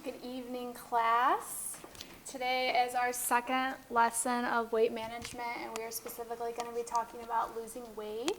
Good evening, class. Today is our second lesson of weight management, and we are specifically going to be talking about losing weight.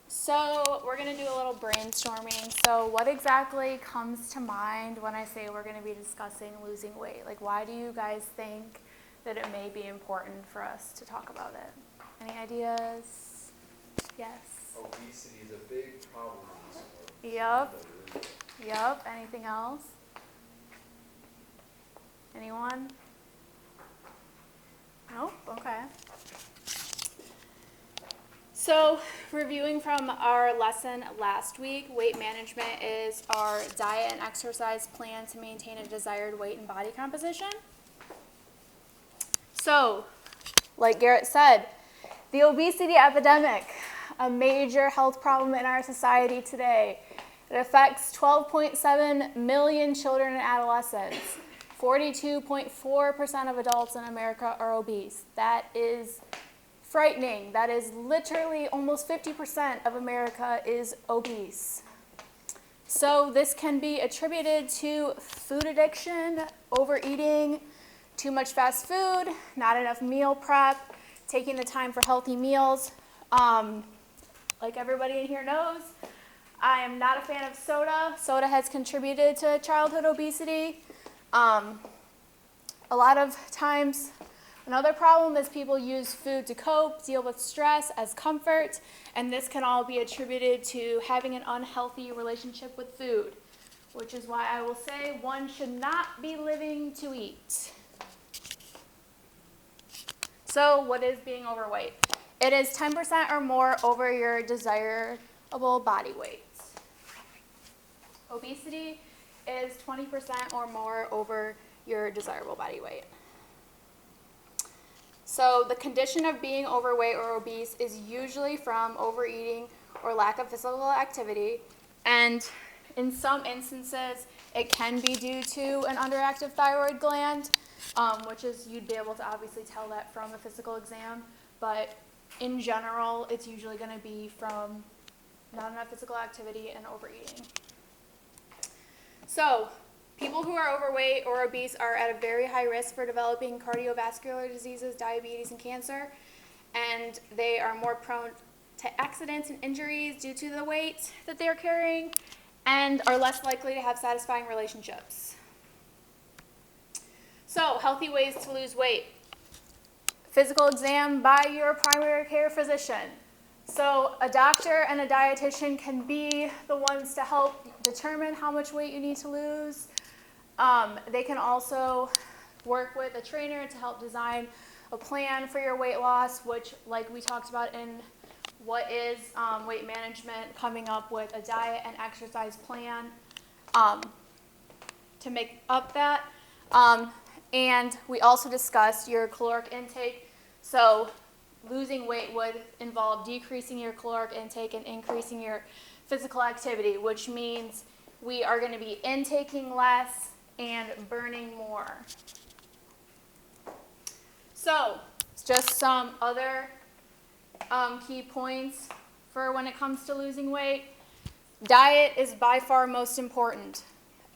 So we're going to do a little brainstorming. So what exactly comes to mind when I say we're going to be discussing losing weight? Like, why do you guys think that it may be important for us to talk about it? Any ideas? Yes? Obesity is a big problem in this world. Yep. Anything else? Anyone? Nope. Okay. So, reviewing from our lesson last week, weight management is our diet and exercise plan to maintain a desired weight and body composition. So, like Garrett said, the obesity epidemic, a major health problem in our society today. It affects 12.7 million children and adolescents. 42.4% of adults in America are obese. That is frightening. That is literally almost 50% of America is obese. So this can be attributed to food addiction, overeating, too much fast food, not enough meal prep, taking the time for healthy meals. Like everybody in here knows, I am not a fan of soda. Soda has contributed to childhood obesity. A lot of times, another problem is people use food to cope, deal with stress as comfort, and this can all be attributed to having an unhealthy relationship with food, which is why I will say one should not be living to eat. So what is being overweight? It is 10% or more over your desirable body weight. Obesity is 20% or more over your desirable body weight. So the condition of being overweight or obese is usually from overeating or lack of physical activity, and in some instances it can be due to an underactive thyroid gland, which is, you'd be able to obviously tell that from a physical exam, but in general it's usually going to be from not enough physical activity and overeating. So, people who are overweight or obese are at a very high risk for developing cardiovascular diseases, diabetes, and cancer, and they are more prone to accidents and injuries due to the weight that they're carrying, and are less likely to have satisfying relationships. So, healthy ways to lose weight. Physical exam by your primary care physician. So a doctor and a dietitian can be the ones to help determine how much weight you need to lose. They can also work with a trainer to help design a plan for your weight loss, which, like we talked about in what is weight management, coming up with a diet and exercise plan to make up that. And we also discussed your caloric intake. So losing weight would involve decreasing your caloric intake and increasing your physical activity, which means we are going to be intaking less and burning more. So, just some other key points for when it comes to losing weight. Diet is by far most important.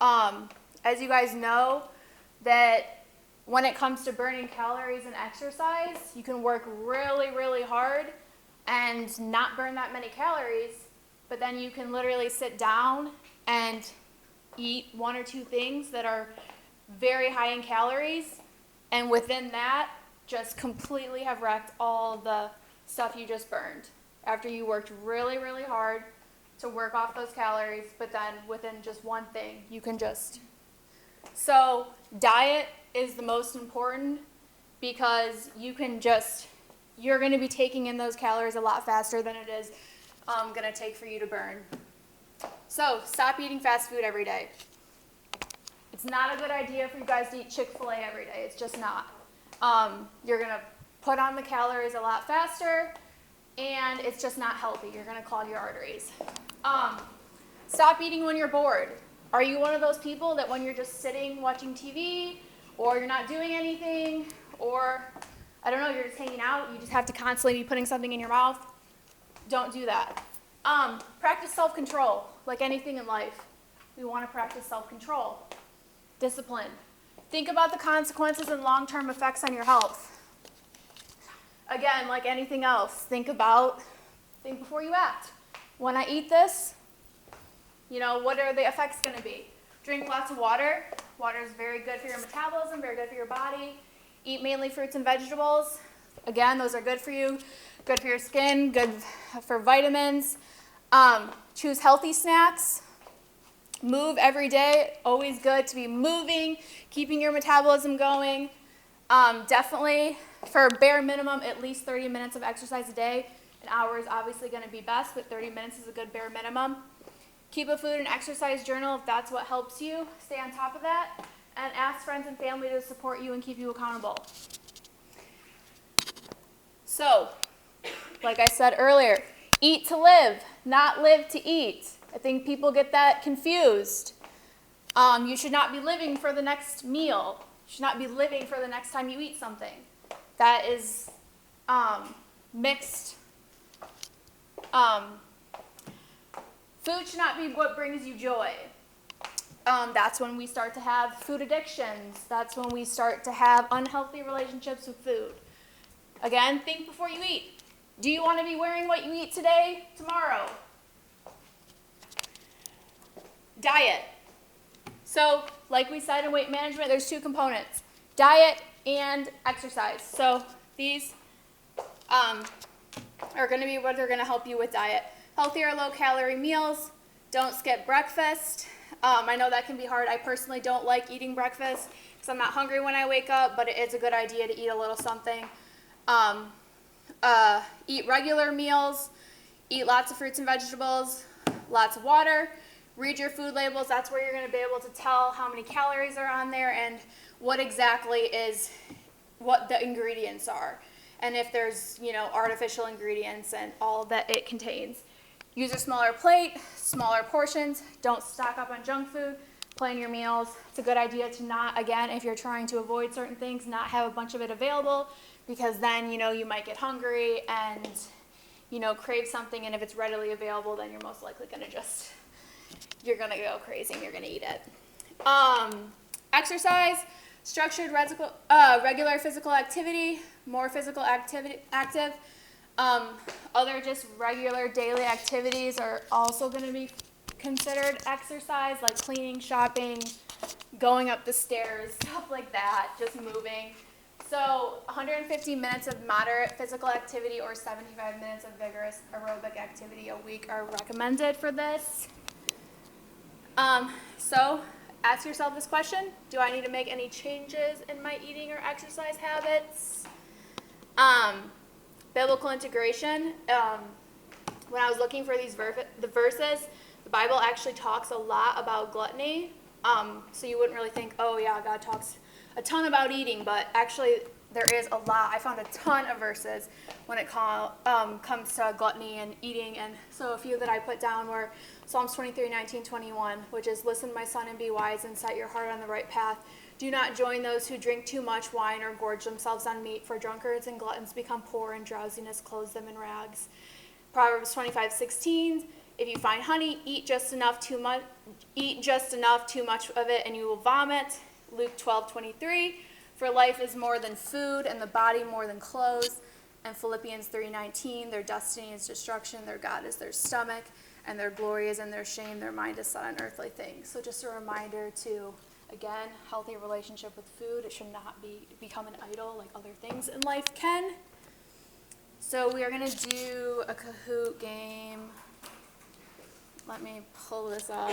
As you guys know, that when it comes to burning calories and exercise, you can work really, really hard and not burn that many calories, but then you can literally sit down and eat one or two things that are very high in calories, and within that, just completely have wrecked all the stuff you just burned after you worked really, really hard to work off those calories, but then within just one thing, you can just... So, diet is the most important because you're going to be taking in those calories a lot faster than it is going to take for you to burn. So, stop eating fast food every day. It's not a good idea for you guys to eat Chick-fil-A every day. It's just not. You're going to put on the calories a lot faster, and it's just not healthy. You're going to clog your arteries. Stop eating when you're bored. Are you one of those people that when you're just sitting watching TV, or you're not doing anything, or, I don't know, you're just hanging out, you just have to constantly be putting something in your mouth? Don't do that. Practice self-control, like anything in life. We want to practice self-control, discipline. Think about the consequences and long-term effects on your health. Again, like anything else, think before you act. When I eat this, what are the effects going to be? Drink lots of water. Water is very good for your metabolism, very good for your body. Eat mainly fruits and vegetables. Again, those are good for you, good for your skin, good for vitamins. Choose healthy snacks. Move every day. Always good to be moving, keeping your metabolism going. Definitely, for bare minimum, at least 30 minutes of exercise a day. An hour is obviously going to be best, but 30 minutes is a good bare minimum. Keep a food and exercise journal if that's what helps you. Stay on top of that. And ask friends and family to support you and keep you accountable. So, like I said earlier, eat to live, not live to eat. I think people get that confused. You should not be living for the next meal. You should not be living for the next time you eat something. That is mixed. Food should not be what brings you joy. That's when we start to have food addictions. That's when we start to have unhealthy relationships with food. Again, think before you eat. Do you want to be wearing what you eat today, tomorrow? Diet. So, like we said in weight management, there's two components, diet and exercise. So these are going to be what are going to help you with diet. Healthier, low-calorie meals. Don't skip breakfast. I know that can be hard. I personally don't like eating breakfast because I'm not hungry when I wake up, but it is a good idea to eat a little something. Eat regular meals. Eat lots of fruits and vegetables. Lots of water. Read your food labels. That's where you're going to be able to tell how many calories are on there and what the ingredients are. And if there's, artificial ingredients and all that it contains. Use a smaller plate, smaller portions. Don't stock up on junk food. Plan your meals. It's a good idea to not, again, if you're trying to avoid certain things, not have a bunch of it available because then, you might get hungry and, crave something. And if it's readily available, then you're most likely going to you're going to go crazy and you're going to eat it. Exercise, structured regular physical activity, more physical active. Other just regular daily activities are also going to be considered exercise, like cleaning, shopping, going up the stairs, stuff like that, just moving. So 150 minutes of moderate physical activity or 75 minutes of vigorous aerobic activity a week are recommended for this. So ask yourself this question: do I need to make any changes in my eating or exercise habits? Biblical integration. When I was looking for the verses, the Bible actually talks a lot about gluttony. So you wouldn't really think, oh yeah, God talks a ton about eating, but actually there is a lot. I found a ton of verses when it comes to gluttony and eating. And so a few that I put down were Psalms 23, 19, 21, which is, listen, my son, and be wise and set your heart on the right path. Do not join those who drink too much wine or gorge themselves on meat, for drunkards and gluttons become poor, and drowsiness clothes them in rags. Proverbs 25, 16, if you find honey, eat just enough, too much of it, and you will vomit. Luke 12, 23, for life is more than food, and the body more than clothes. And Philippians 3:19, their destiny is destruction, their God is their stomach, and their glory is in their shame, their mind is set on earthly things. So just a reminder to, again, healthy relationship with food. It should not become an idol like other things in life can. So we are going to do a Kahoot game. Let me pull this up.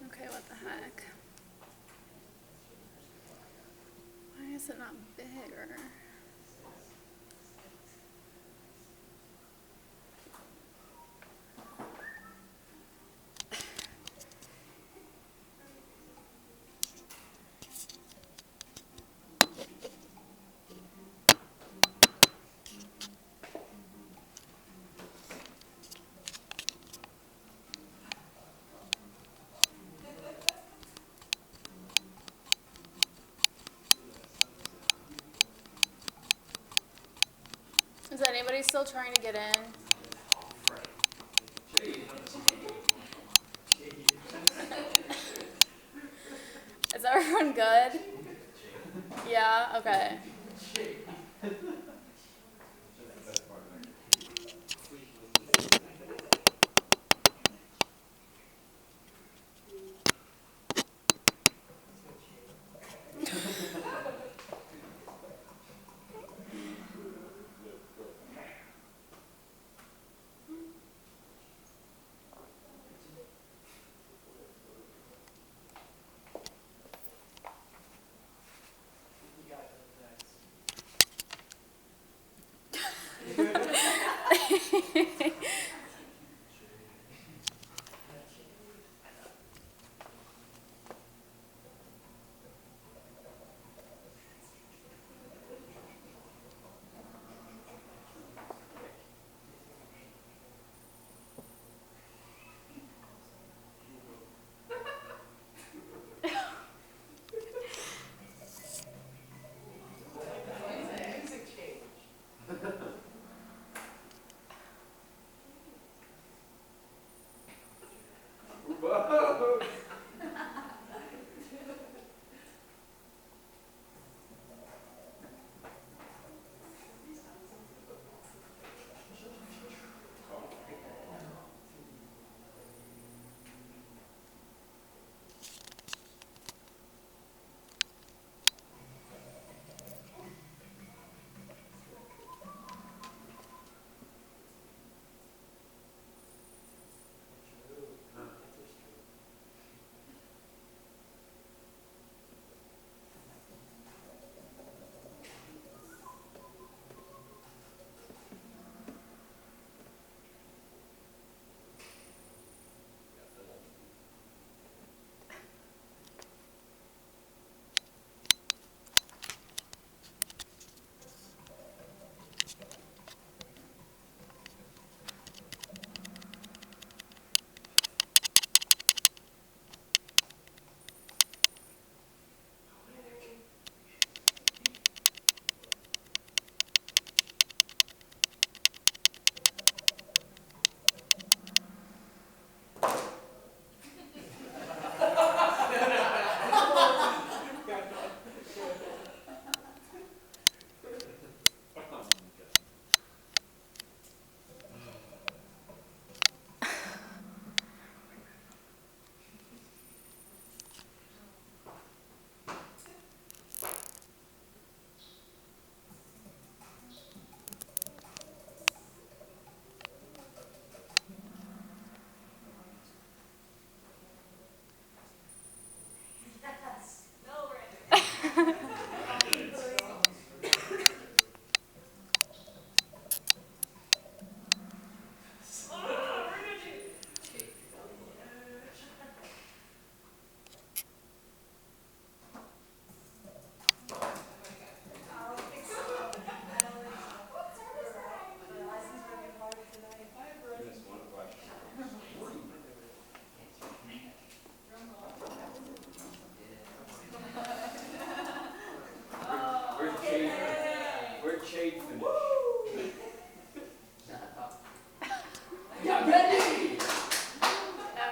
Okay, what the heck? Why is it not bigger? anybody still trying to get in? Is everyone good? Yeah, okay.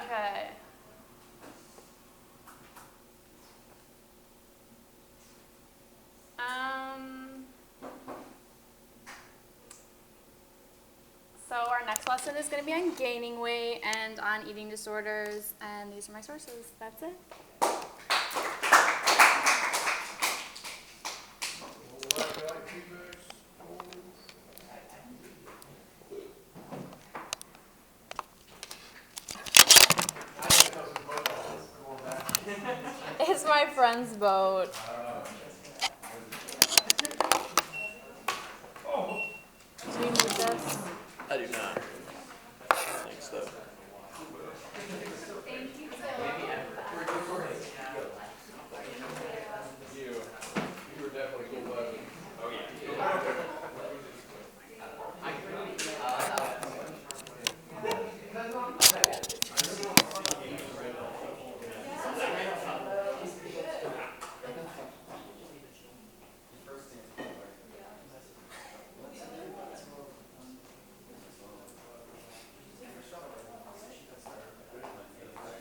Okay. So our next lesson is going to be on gaining weight and on eating disorders, and these are my sources. That's it. It's my friend's boat.